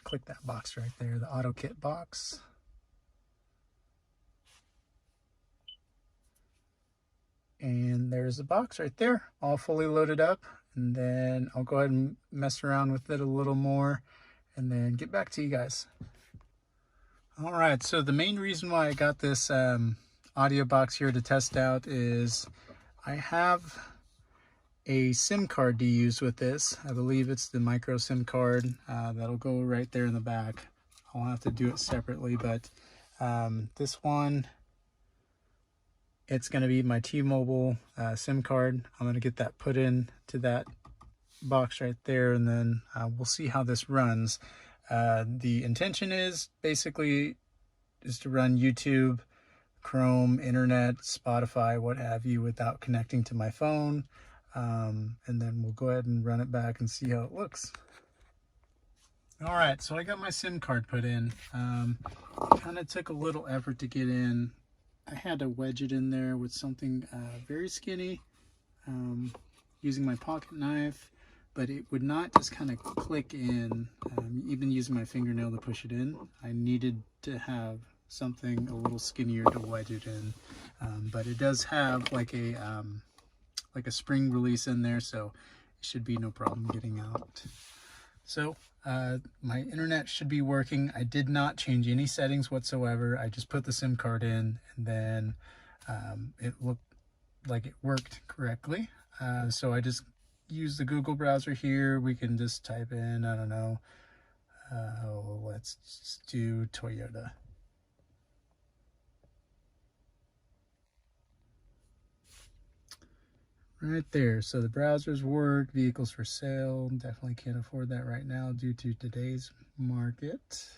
click that box right there, the auto kit box. And there's the box right there, all fully loaded up. And then I'll go ahead and mess around with it a little more and then get back to you guys. All right, so the main reason why I got this audio box here to test out is I have a SIM card to use with this. I believe it's the micro SIM card that'll go right there in the back. I'll have to do it separately, but this one, it's going to be my T-Mobile SIM card. I'm going to get that put in to that box right there, and then we'll see how this runs. The intention is basically to run YouTube, Chrome, internet, Spotify, what have you, without connecting to my phone. And then we'll go ahead and run it back and see how it looks. All right, so I got my SIM card put in. Kind of took a little effort to get in. I had to wedge it in there with something very skinny, using my pocket knife, but it would not just kind of click in, even using my fingernail to push it in. I needed to have something a little skinnier to wedge it in, but it does have like a spring release in there, so it should be no problem getting out. So my internet should be working. I did not change any settings whatsoever. I just put the SIM card in, and then it looked like it worked correctly. So I just use the Google browser here. We can just type in, I don't know, let's just do Toyota. Right there. So the browsers work, vehicles for sale. Definitely can't afford that right now due to today's market.